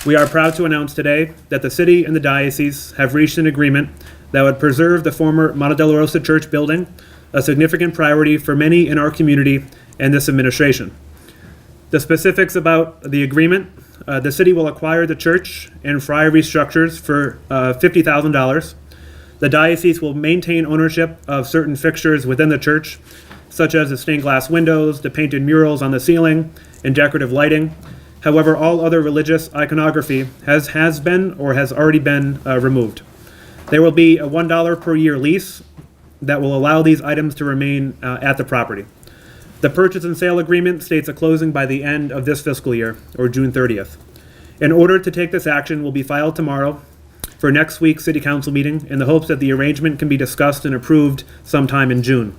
We are proud to announce today that the city and the diocese have reached an agreement that would preserve the former Mater Dolorosa Church building, a significant priority for many in our community and this administration. The specifics about the agreement: the city will acquire the church and friary structures for $50,000. The diocese will maintain ownership of certain fixtures within the church, such as the stained glass windows, the painted murals on the ceiling, and decorative lighting. However, all other religious iconography has been or has already been removed. There will be a $1 per year lease that will allow these items to remain at the property. The purchase and sale agreement states a closing by the end of this fiscal year, or June 30th. In order to take this action will be filed tomorrow for next week's City Council meeting in the hopes that the arrangement can be discussed and approved sometime in June.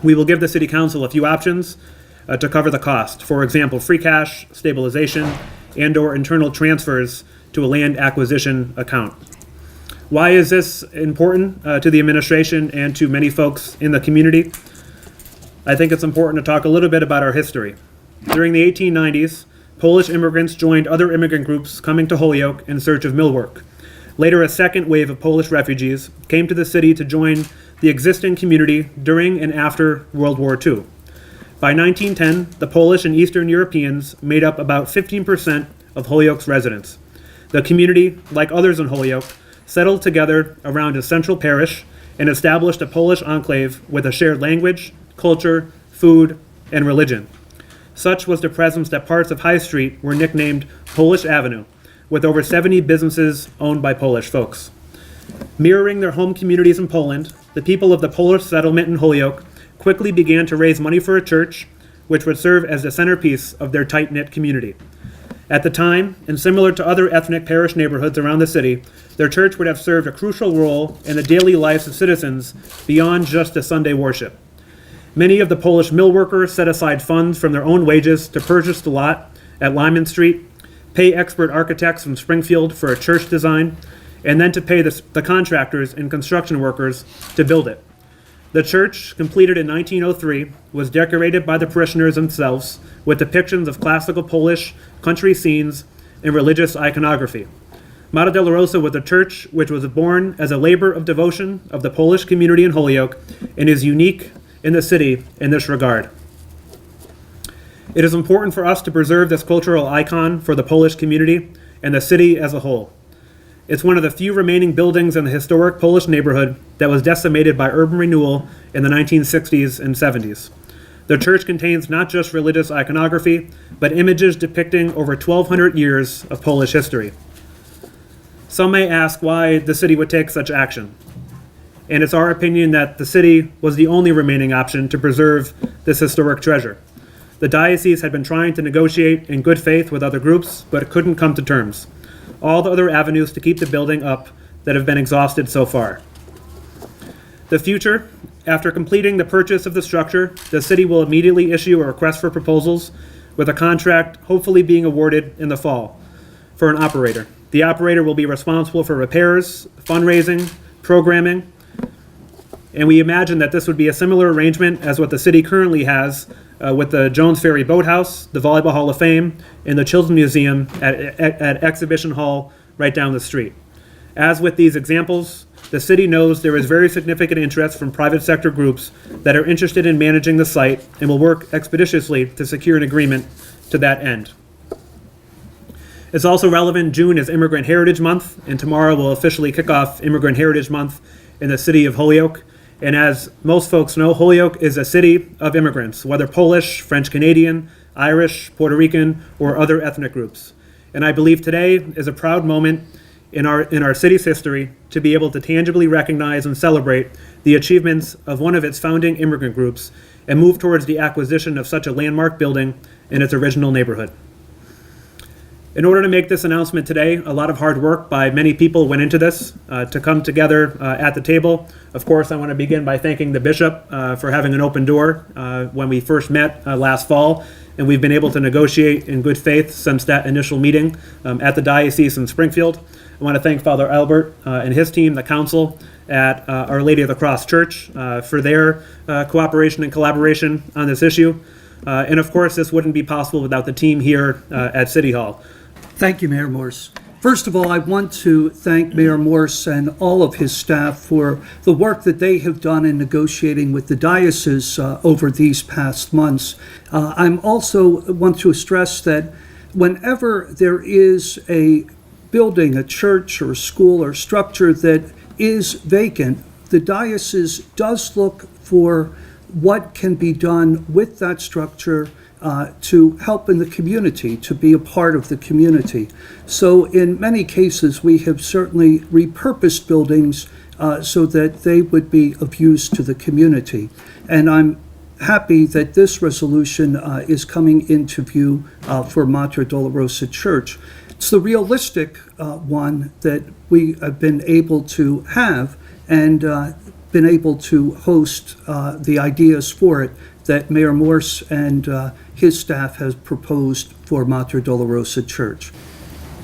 We will give the City Council a few options to cover the cost. For example, free cash, stabilization, and/or internal transfers to a land acquisition account. Why is this important to the administration and to many folks in the community? I think it's important to talk a little bit about our history. During the 1890s, Polish immigrants joined other immigrant groups coming to Holyoke in search of mill work. Later, a second wave of Polish refugees came to the city to join the existing community during and after World War II. By 1910, the Polish and Eastern Europeans made up about 15% of Holyoke's residents. The community, like others in Holyoke, settled together around a central parish and established a Polish enclave with a shared language, culture, food, and religion. Such was the presence that parts of High Street were nicknamed Polish Avenue, with over 70 businesses owned by Polish folks. Mirroring their home communities in Poland, the people of the Polish settlement in Holyoke quickly began to raise money for a church, which would serve as the centerpiece of their tight-knit community. At the time, and similar to other ethnic parish neighborhoods around the city, their church would have served a crucial role in the daily lives of citizens beyond just the Sunday worship. Many of the Polish mill workers set aside funds from their own wages to purchase the lot at Lyman Street, pay expert architects from Springfield for a church design, and then to pay the contractors and construction workers to build it. The church, completed in 1903, was decorated by the parishioners themselves with depictions of classical Polish country scenes and religious iconography. Mater Dolorosa was a church which was born as a labor of devotion of the Polish community in Holyoke and is unique in the city in this regard. It is important for us to preserve this cultural icon for the Polish community and the city as a whole. It's one of the few remaining buildings in the historic Polish neighborhood that was decimated by urban renewal in the 1960s and 70s. The church contains not just religious iconography, but images depicting over 1,200 years of Polish history. Some may ask why the city would take such action. And it's our opinion that the city was the only remaining option to preserve this historic treasure. The diocese had been trying to negotiate in good faith with other groups, but couldn't come to terms. All the other avenues to keep the building up that have been exhausted so far. The future: after completing the purchase of the structure, the city will immediately issue a request for proposals, with a contract hopefully being awarded in the fall for an operator. The operator will be responsible for repairs, fundraising, programming, and we imagine that this would be a similar arrangement as what the city currently has with the Jones Ferry Boathouse, the Volleyball Hall of Fame, and the Children's Museum at Exhibition Hall right down the street. As with these examples, the city knows there is very significant interest from private sector groups that are interested in managing the site and will work expeditiously to secure an agreement to that end. It's also relevant. June is Immigrant Heritage Month, and tomorrow will officially kick off Immigrant Heritage Month in the city of Holyoke. And as most folks know, Holyoke is a city of immigrants, whether Polish, French-Canadian, Irish, Puerto Rican, or other ethnic groups. And I believe today is a proud moment in our city's history to be able to tangibly recognize and celebrate the achievements of one of its founding immigrant groups and move towards the acquisition of such a landmark building in its original neighborhood. In order to make this announcement today, a lot of hard work by many people went into this to come together at the table. Of course, I want to begin by thanking the bishop for having an open door when we first met last fall, and we've been able to negotiate in good faith since that initial meeting at the Diocese in Springfield. I want to thank Father Albert and his team, the council at Our Lady of the Cross Church, for their cooperation and collaboration on this issue. And of course, this wouldn't be possible without the team here at City Hall. Thank you, Mayor Morse. First of all, I want to thank Mayor Morse and all of his staff for the work that they have done in negotiating with the diocese over these past months. I'm also want to stress that whenever there is a building, a church or a school or structure that is vacant, the diocese does look for what can be done with that structure to help in the community, to be a part of the community. So in many cases, we have certainly repurposed buildings so that they would be of use to the community. And I'm happy that this resolution is coming into view for Mater Dolorosa Church. It's the realistic one that we have been able to have and been able to host the ideas for it that Mayor Morse and his staff has proposed for Mater Dolorosa Church.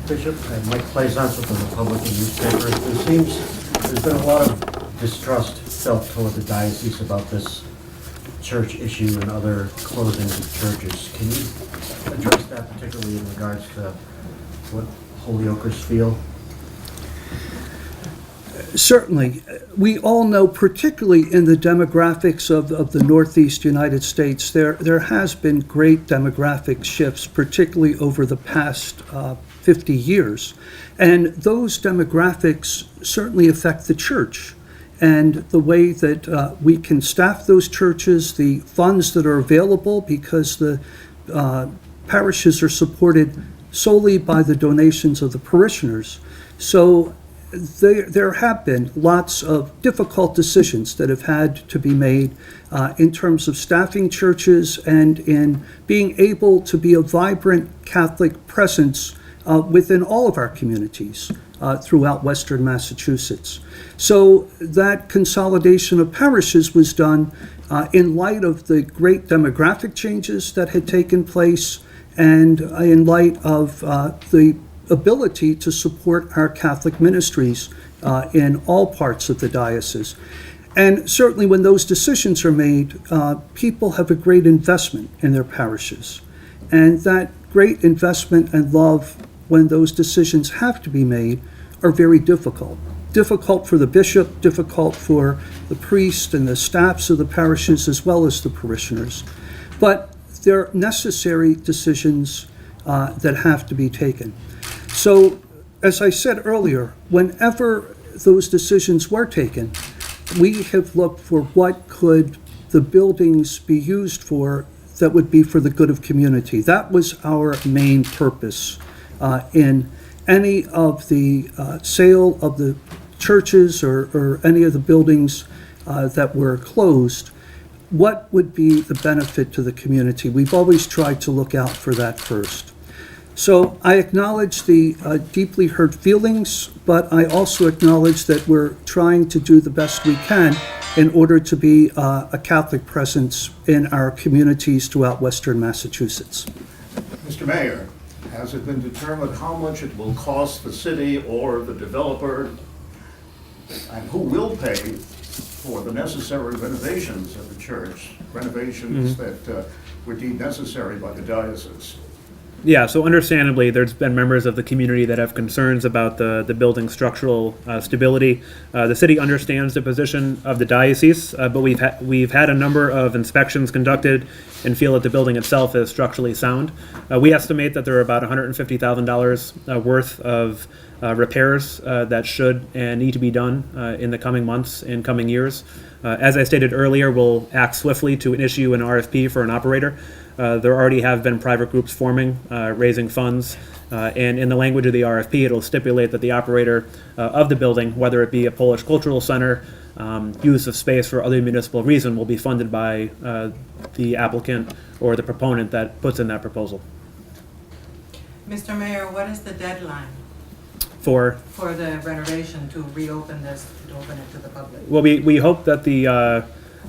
Bishop, Mike Plaisance with the Republican newspaper. There's been a lot of distrust felt toward the diocese about this church issue and other closings of churches. Can you address that particularly in regards to what Holyokers feel? Certainly. We all know, particularly in the demographics of the Northeast United States, there has been great demographic shifts, particularly over the past 50 years. And those demographics certainly affect the church and the way that we can staff those churches, the funds that are available, because the parishes are supported solely by the donations of the parishioners. So there have been lots of difficult decisions that have had to be made in terms of staffing churches and in being able to be a vibrant Catholic presence within all of our communities throughout Western Massachusetts. So that consolidation of parishes was done in light of the great demographic changes that had taken place and in light of the ability to support our Catholic ministries in all parts of the diocese. And certainly when those decisions are made, people have a great investment in their parishes. And that great investment and love, when those decisions have to be made, are very difficult. Difficult for the bishop, difficult for the priest and the staffs of the parishes, as well as the parishioners. But they're necessary decisions that have to be taken. So, as I said earlier, whenever those decisions were taken, we have looked for what could the buildings be used for that would be for the good of community. That was our main purpose in any of the sale of the churches or any of the buildings that were closed. What would be the benefit to the community? We've always tried to look out for that first. So I acknowledge the deeply hurt feelings, but I also acknowledge that we're trying to do the best we can in order to be a Catholic presence in our communities throughout Western Massachusetts. Mr. Mayor, has it been determined how much it will cost the city or the developer, and who will pay for the necessary renovations of the church, renovations that were deemed necessary by the diocese? Yeah, so understandably, there's been members of the community that have concerns about the building's structural stability. The city understands the position of the diocese, but we've had a number of inspections conducted and feel that the building itself is structurally sound. We estimate that there are about $150,000 worth of repairs that should and need to be done in the coming months and coming years. As I stated earlier, we'll act swiftly to issue an RFP for an operator. There already have been private groups forming, raising funds, and in the language of the RFP, it'll stipulate that the operator of the building, whether it be a Polish cultural center, use of space for other municipal reason, will be funded by the applicant or the proponent that puts in that proposal. Mr. Mayor, what is the deadline For the renovation to reopen this, to open it to the public? Well, we hope that the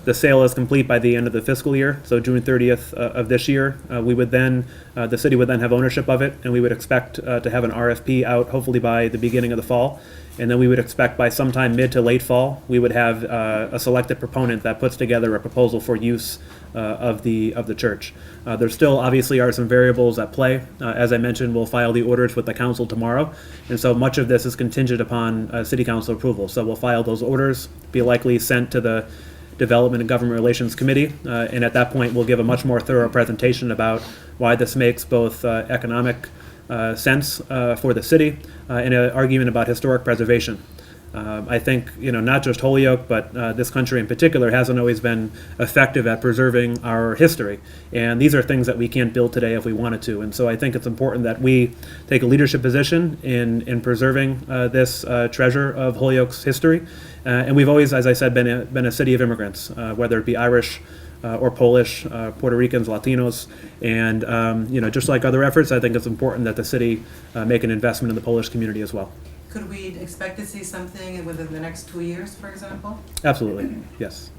the sale is complete by the end of the fiscal year, so June 30th of this year, we would then, the city would then have ownership of it, and we would expect to have an RFP out hopefully by the beginning of the fall. And then we would expect by sometime mid to late fall, we would have a selected proponent that puts together a proposal for use of the church. There still obviously are some variables at play. As I mentioned, we'll file the orders with the council tomorrow, and so much of this is contingent upon city council approval. So we'll file those orders, be likely sent to the Development and Government Relations Committee, and at that point we'll give a much more thorough presentation about why this makes both economic sense for the city and an argument about historic preservation. I think, not just Holyoke, but this country in particular hasn't always been effective at preserving our history. And these are things that we can't build today if we wanted to. And so I think it's important that we take a leadership position in preserving this treasure of Holyoke's history. And we've always, as I said, been a city of immigrants, whether it be Irish or Polish, Puerto Ricans, Latinos. And, just like other efforts, I think it's important that the city make an investment in the Polish community as well. Could we expect to see something within the next 2 years, for example? Absolutely, yes.